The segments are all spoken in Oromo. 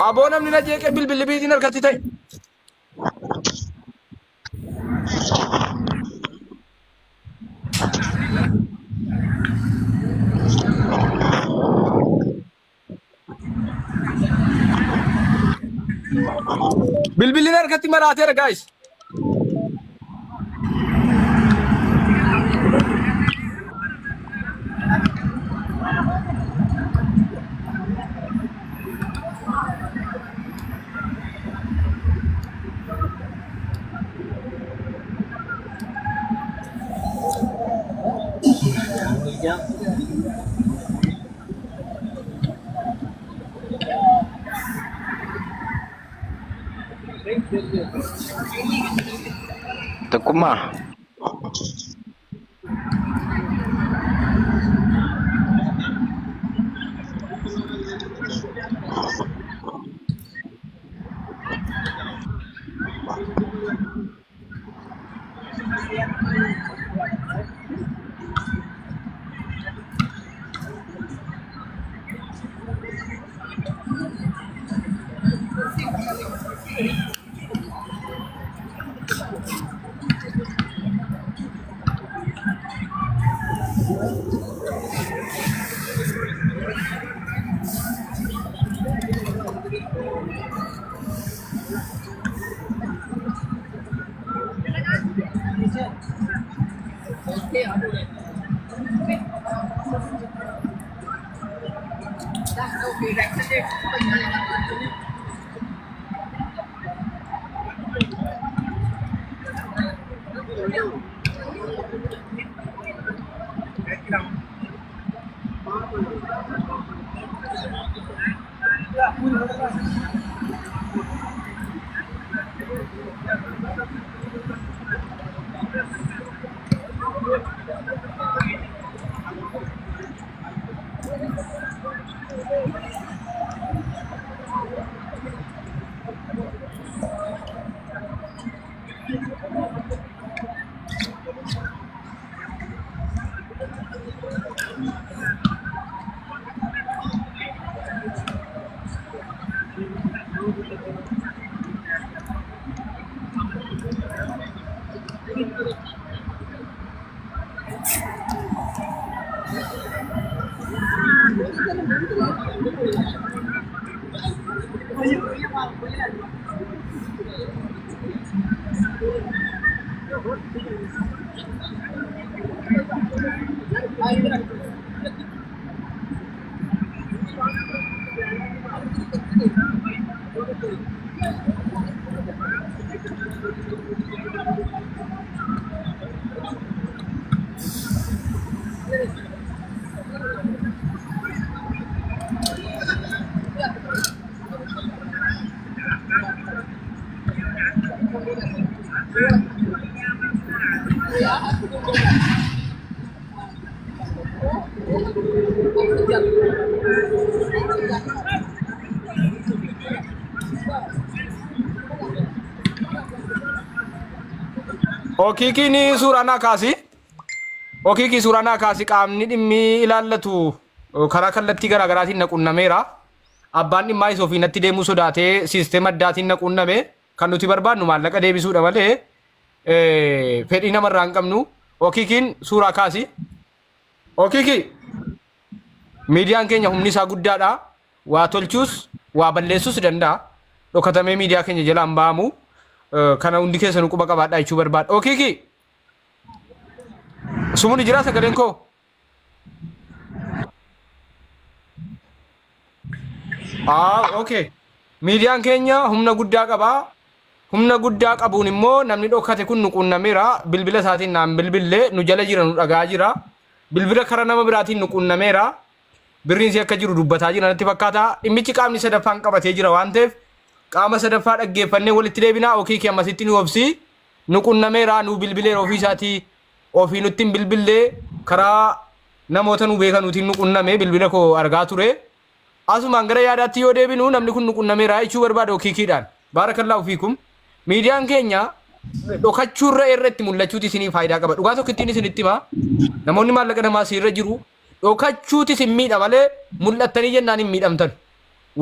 Abona mina jeeqe bilbilli biitiin harkatti ta'e. Bilbilli harkatti maraateera guys. Tekuma. Okiki ni surana kasi. Okiki surana kasi qaamni dhimmi ilaallatu karaa kallattii garaagaraatiin naqunnameera. Abbaan dhimmaa isa ofii natti deemuu sodaatee siisteema addaatiin naqunname kan nuti barbaadnu maallaqa deebisuudha malee fedhii namarraa hin qabnu. Okikiin suuraa kaasi. Okiki miidiyaan keenya humni isaa guddaadha. Waa tolchuus waa balleessuus danda'a. Dhokatamee miidiyaa keenya jalaan ba'amu. Kana hundi keessanuu quba qabaadhaa jechuu barbaada. Okiki sumuni jira sagaleen koo. Okay. Miidiyaan keenya humna guddaa qaba. Humna guddaa qabuun immoo namni dhokate kun nuqunnameera. Bilbila isaatiin naan bilbillee nu jala jira nu dhagaa jira. Bilbila kara nama biraatiin nuqunnameera. Birriinsi akka jiru dubbataa jira natti fakkaata. Dhimmichi qaamni sadaffaan qabatee jira waan ta'eef qaama sadaffaa dhaggeeffannee walitti deebinaa. Okii ammasitti nu obsi nuqunnameera nu bilbilee ofii isaatii ofii nutti hin bilbillee karaa namoota nu beekanuutiin nuqunname bilbila koo argaa ture. Asumaan gara yaadaatti yoo deebinu namni kun nuqunnameera jechuu barbaada Okiikiidhaan. Baarakallaahu fiikum. Miidiyaan keenya dhokachuurra irratti mul'achuuti isinii faayidaa qaba. Dhugaa tokko ittiin isinitti hima. Namoonni maallaqa namaa siirra jiru dhokachuutis hin miidha malee mul'attanii jennaan hin miidhamtan.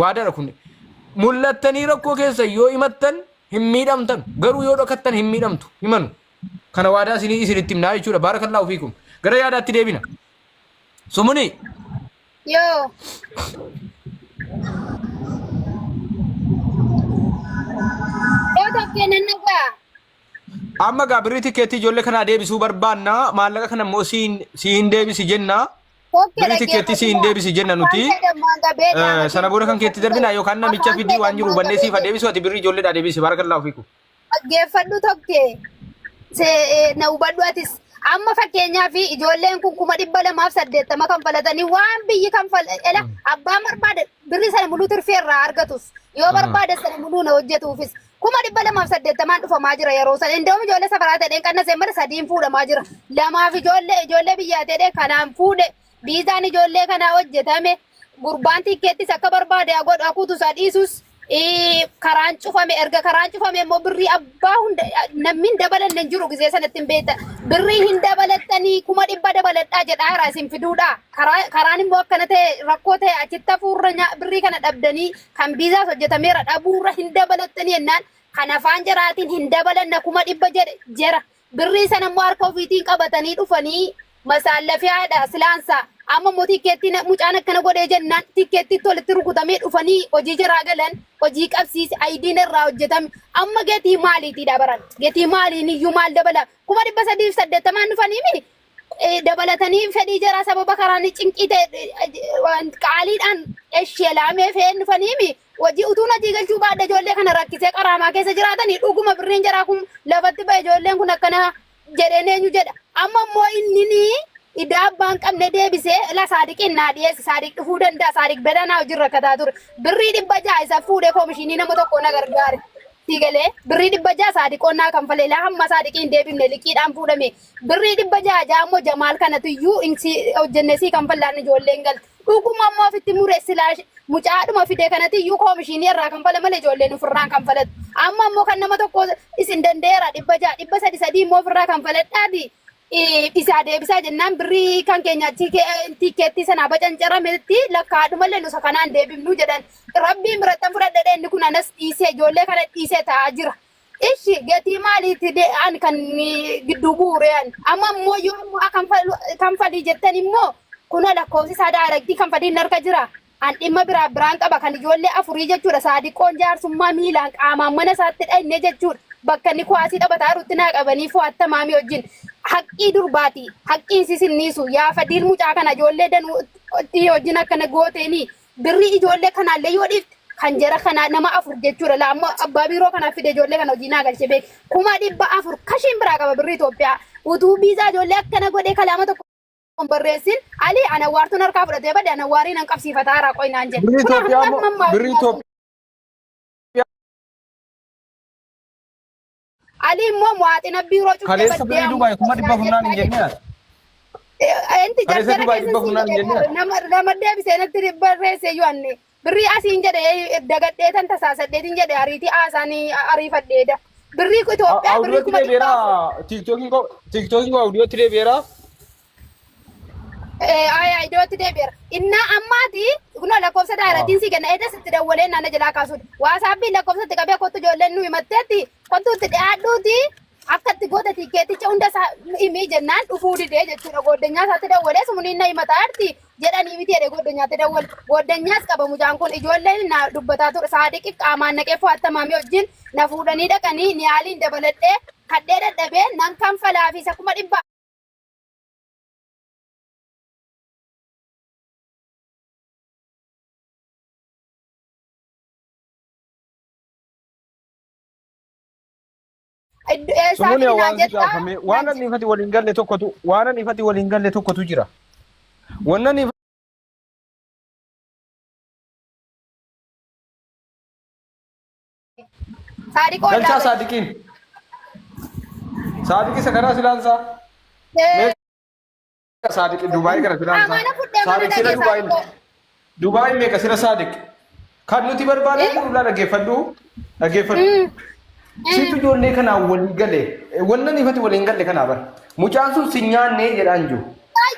Waadaadha kun. Mul'attanii rakkoo keessa yoo himattan hin miidhamtan. Garuu yoo dhokattan hin miidhamtu himanu. Kana waadaa isinitti himnaa jechuudha. Baarakallaahu fiikum. Gara yaadaatti deebina. Sumuni. Yoo. Yoo takkeenan nagaa. Amma gaa birrii tikeetii ijoollee kanaa deebisuu barbaanna. Maallaqa kana immoo si hin deebisi jenna. Birrii tikeetii si hin deebisi jenna nuti. Sana booda kan keetti darbina yookaan namicha fidii waan jiru hubannee siif deebisu ati birrii ijoolleedhaa deebisi. Baarakallaahu fiikum. Dhaggeeffadhu tokkee. Na hubadhu atis. Amma fakkeenyaaf ijoolleen kun 280 kan falatanii waan biyyi kan fal'ela abbaan barbaade birrii sana muluu tirfeerraa argatus yoo barbaade sana muluu na hojjetuufis 280 dhufamaa jira yeroo sana indoom ijoollee safaraa ta'een qannasee mala sadiin fuudhamaa jira lamaaf ijoollee biyyaa ta'ee kanaan fuudhe biizaan ijoollee kanaa hojjetame gurbaan tikkeettis akka barbaade akuutu isaa dhiisus karaan cufame erga karaan cufame immoo birrii abbaa hunda namni hin dabalanne hin jiru gisee sanatti hin beekta birrii hin dabalattanii 100 dabaladhaa jedhaa irraa isin fiduudha karaan immoo akkana ta'e rakkoo ta'e achitti hafuurra birrii kana dhabdanii kan biizaas hojjetameera dhabuurra hin dabalattanii jennaan kan afaan jaraatiin hin dabalanna 100 jera birrii sana immoo harka ofiitiin qabatanii dhufanii masaallafiyaadha silaansaa amma immoo tikkeettiin mucaan akkana godhee jennaan tikkeettiitti walitti rukutamee dhufanii hojii jaraa galan hojii qabsiis ayidiin irraa hojjetame amma geetii maaliitiidha baran geetii maaliin iyyuu maal dabala 380 dhufanii dabalatanii fedhii jaraa sababa karaan cinqii ta'e qaaliidhaan esheelaamee fe'een dhufanii hojii utuun hojii galchuu baadha ijoollee kana rakkisee qaraamaa keessa jiraatanii dhuguma birriin jaraa kun lafatti ba'e ijoolleen kun akkana jedheen eenyu jedha amma immoo inni idaa abbaan qabne deebisee la saadiqiin naa dhiyeesse saadiq dhufuu danda'a saadiq bedanaa hojii rakkataa ture birrii 600 isa fuudhee koomishinii nama tokko na gargaare sigalee birrii 600 saadiqoon naa kan falee laa hamma saadiqiin deebifne liqiidhaan fuudhame birrii 600 jaammoo jamaal kanatu iyyuu hojjenne sii kan fallaan ijoolleen galte dhuguma ammoo ofitti mure silaash mucaadhuma fide kanatu iyyuu koomishinii irraa kan fale malee ijoolleen ofirraan kan falatu amma ammoo kan nama tokko isin dandeera 600 300 immoo ofirraa kan faladhaati isa deebisaa jennaan birrii kan keenya tikkeettii sana bacancarametti lakkaadhuma illee nusa kanaan deebifnu jedhan rabbiin birattan fudhadhadhe inni kun anas dhiisee ijoollee kana dhiisee ta'aa jira. Ishi gatii maaliiti an kan gidduu buureen amma immoo yoo ammoo kan fadii jettan immoo kuna lakkoofsi isaa daaraktii kan fadiin harka jira. An dhimma biraan qaba kan ijoollee afurii jechuudha saadiqoon jaarsummaa miilaan qaamaan mana isaatti dhayne jechuudha. Bakka inni kuwaasii taphataa ruutti naa qabanii fo'atta maamii wajjin haqqii durbaati haqqiin sisinniisu yaa fadiil mucaa kana ijoollee danuu wajjin akkana gooteeni birrii ijoollee kanaallee yoo dhiifte kan jara kana nama afur jechuudha la amma abbaa biiroo kana fide ijoollee kana hojii naa galche beek 400 kashiin biraa qaba birrii Itoophiyaa utuu biizaa ijoollee akkana godhee kalaama tokko barreessin ali anawaartuun harkaa fudhatee bade anawaariin an qabsiifataa haaraa qoynaan jedhe birrii Itoophiyaa Ali immoo waaxina biiroo cuftee kaleessa birrii Dubaay 200 hin jennaan. Enti nama deebisee natti barreesse iyyuu anne birrii asiin jedhe dagadheetan tasaasadheetin jedhe ariitii aasaanii ariifadheedha. Birrii Itoophiyaa birrii kuma TikTokiin audiootti deebi'eera. Iddootti deebi'eera. Innaa ammaati kunoo lakkoofsa daaratiin si kenna eedas itti dawwalee naana jalaa kaasuudha. Waasaappiin lakkoofsatti qabee kottu ijoolleen nu himatteetti kottu itti dhiyaadhuuti akka itti goota tikkeetticha hunda isaa himii jennaan dhufuu didee jechuudha. Gooddanyaa isaatti dawwalee sumuuniin na himataa jirti jedhanii miti jedhee gooddanyaatti dawwale. Gooddanyaas qaba mucaan kun ijoolleen na dubbataa ture saadiqi qaamaan naqee fo'atta maamii wajjin na fuudhanii dhaqanii niyaaliin dabaladhee kadhee dadhabee nan kanfalaa fi isa 100. Sumuni waan ifati waliin galle tokkotu jira. Wannan galchaa saadiqiin. Saadiqi sakaraa silaansaa. Saadiqi Dubaay gara silaansaa. Saadiq sira Dubaay. Dubaay meeqa sira Saadiq. Kan nuti barbaadne kun dhaggeeffadhu. Situ ijoollee kanaa waliin galee wannan ifati waliin galle kanaa bara mucaan sun si nyaannee jedhaan jiru.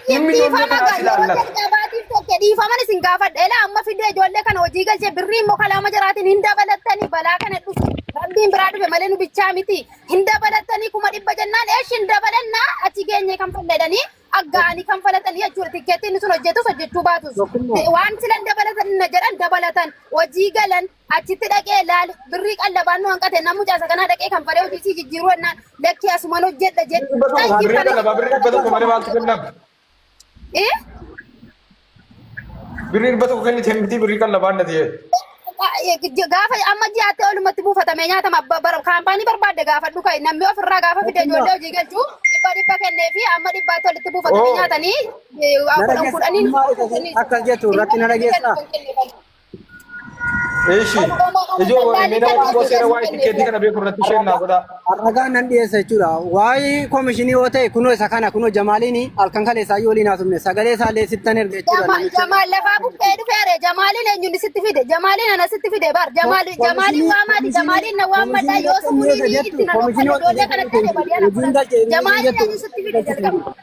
Dhimmi ijoollee kanaa si ilaallata. Gabaatiif tokko dhiifaman isin gaafadha. Ela amma fidee ijoollee kana hojii galchee birrii immoo kalaama jiraatiin hin dabalattanii balaa kana dhufu. Rabbiin biraa dhufe malee nu bichaa miti. Hin dabalattanii kuma dhibba jennaan eesh hin dabalannaa achi geenye kan falladanii aggaanii kan falatanii jechuudha. Tikkeettiin sun hojjetus hojjechuu baatus. Waan silan dabalatan na jedhan dabalatan hojii galan achitti dhaqee laal birrii qallabaan nu hanqate namni caasa kanaa dhaqee kan falee hojii si jijjiiruu ennaan lakkii asumaan hojjedha jedhu. Birrii qallabaa birrii dhibba tokko malee maaltu kennama? Birrii dhibba tokko kennite miti birrii qallabaan na ta'e. Gaafa amma ji'aatti olumatti buufatame nyaatama kaampaanii barbaadde gaafa dhuka namni ofirraa gaafa fide ijoollee hojii galchuu dhibba kennee fi amma dhibbaatti walitti buufatame nyaatanii kudhaniin akkas jettu irratti na dhageessaa. Eeshi ijoo meena waan goseera waa'ee tikkeetii kana beeku irratti isheen naa godha. Ragaan nan dhiyeessa jechuudha. Waa'ee koomishinii yoo ta'e kunoo isa kana kunoo Jamaaliin halkan kaleessaa yoo waliin haasofne sagalee isaa illee sittan erga jechuudha. Jamaal lafaa buqqee dhufeere Jamaaliin eenyuun sitti fide Jamaaliin ana sitti fide bar Jamaaliin waamaati Jamaaliin na waammadha yoo sumurii itti na dhufan ijoollee kanatti dabaliyaa Jamaaliin eenyuun sitti fide jalqaba.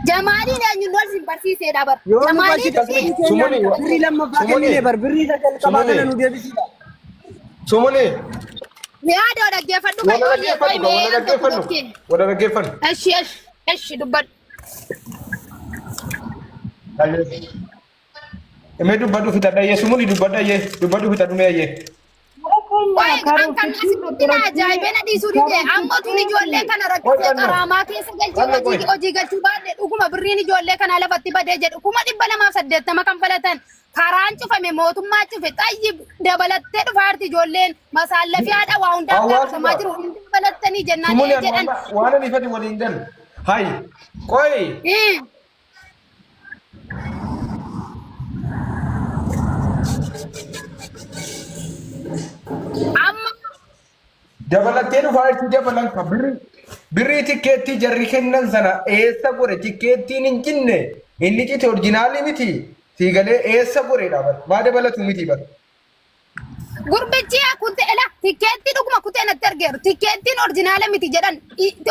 Jamaaliin eenyuun ol sin barsiiseedha bar. Jamaaliin birrii lammaffaa kennine bar birrii jalqabaa kana nu deebisiidha. Sumuni. Yaada dhaggeeffadhu kan wada dhaggeeffannu. Eshi dubbadhu. Eme dubbadhu fitadha yee sumuni dubbadha yee dubbadhu fitadhu mee yee. Kan asitti ajaa'ibee na dhiisuu dide amma tun ijoollee kana rakkisee qaraamaa keessa galchee hojii galchuu baadhe dhuguma birriin ijoollee kana lafatti badee jedhu 280 kan falatan karaan cufame mootummaa cufe xayyib dabalattee dhufaarti ijoolleen masaallafi haadha waa hundaa dabarsamaa jiru hundi dabalattanii jennaan jedhan. Waan ani fedhi waliin galu. Hayi qoyi. Amma Dabalattee dhufaarti dabalan ka birrii tikkeettii jarri kennan sana eessa gore tikkeettiin hin cinne inni cite orjinaalii miti. Sigalee eessa goreedha bar maa dabalatu miti bar. Gurbichi kutte ela tikkeetti dhuguma kutte natti argeeru tikkeettiin orjinaala miti jedhan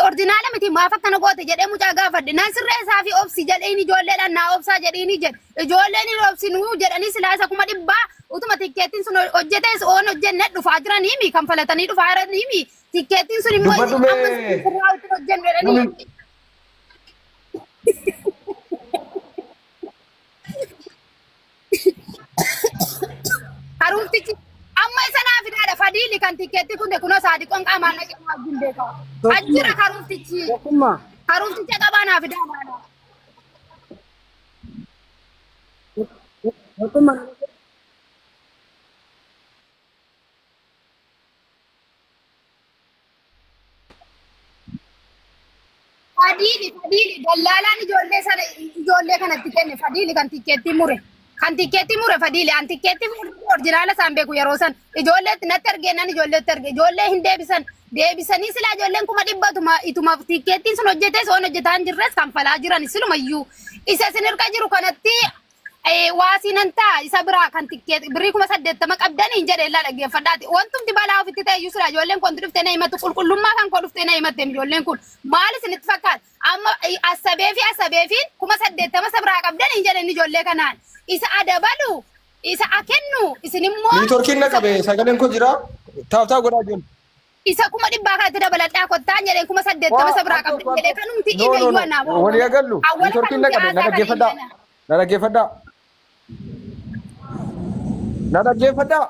orjinaala miti maaf akkana goote jedhee mucaa gaafadhe nan sirree isaa fi obsi jedheeni ijoolleedhaan naa obsaa jedheeni jedhe ijoolleen hin obsinuu jedhanii silaa isa 100 utuma tikkeettiin sun hojjetes oon hojjenne dhufaa jiranii mi kan falatanii dhufaa jiranii mi tikkeettiin sun immoo amma sirraa utti hojjennu jedhanii. Harumtichi amma isa naa fidaadha fadiili kan tikkeetti kunde kunoo saadiqoon qaamaan naqee wajjin beekamu. Ajjira harumtichi. Harumticha qabaa naa fidaadha. Fadiili dallaalaan ijoollee kanatti kenne fadiili kan tikkeetti mure. Kan tikkeetti mure fadiili an tikkeetti orjinaala isaan beeku yeroo san ijoolleetti natti argeennan ijoolleetti arge ijoollee hin deebisanii silaa ijoolleen 100 ituma tikkeettiin sun hojjetes oon hojjetaan jirres kan falaa jiran silumayyuu isa isin hirqa jiru kanatti waasinan ta'a isa biraa kan tikkeetti birrii 80 qabdanii hin jedhe illaa dhaggeeffadhaati wantumti balaa ofitti ta'e iyyuu silaa ijoolleen kun dhuftee na himatu qulqullummaa kan koo dhuftee na himatte ijoolleen kun maal isinitti fakkaata amma asabee fi 80 isa biraa qabdanii hin jedhe ijoollee kanaan. Isa adabalu isa akennu isin immoo Niitorkiin na qabe sagaleen kun jira taaftaa godhaa jiru. Isa 100 kanatti dabaladhaa kottaa jedheen 80 isa biraa qabdi jedhee kanumti imeeyyuu anaaf. Walii agallu niitorkiin na qabe na dhaggeeffadhaa. Na dhaggeeffadhaa. Na dhaggeeffadhaa.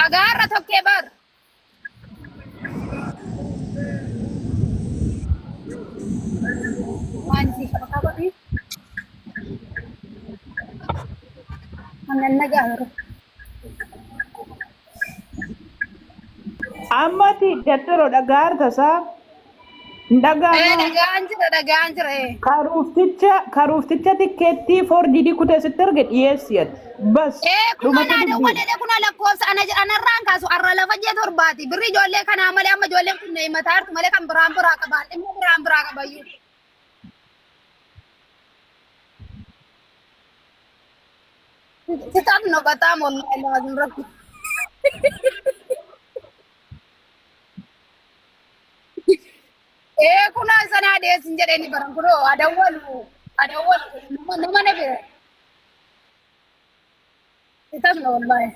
Agaarra tokkee bar. Wanti apa ni? Anan negara. Amati jatero dagar tasa dagar. Dagaan jira. Karufticha tikkeetti for didi kute sitterget yesiyat. Bas. Kuna ada wale kuna lakkoofsa ana rankaasu arra lafa jee torbaati. Birri ijoollee kana malee amma ijoolleen kun neemataa hartu malee kan biraan biraa qabaa. Dhimma biraan biraa qabayyuu. Kita no batamos no rapi. dhees hin jedheni baran kunoo adawwalu nama ne bira itas na wallahi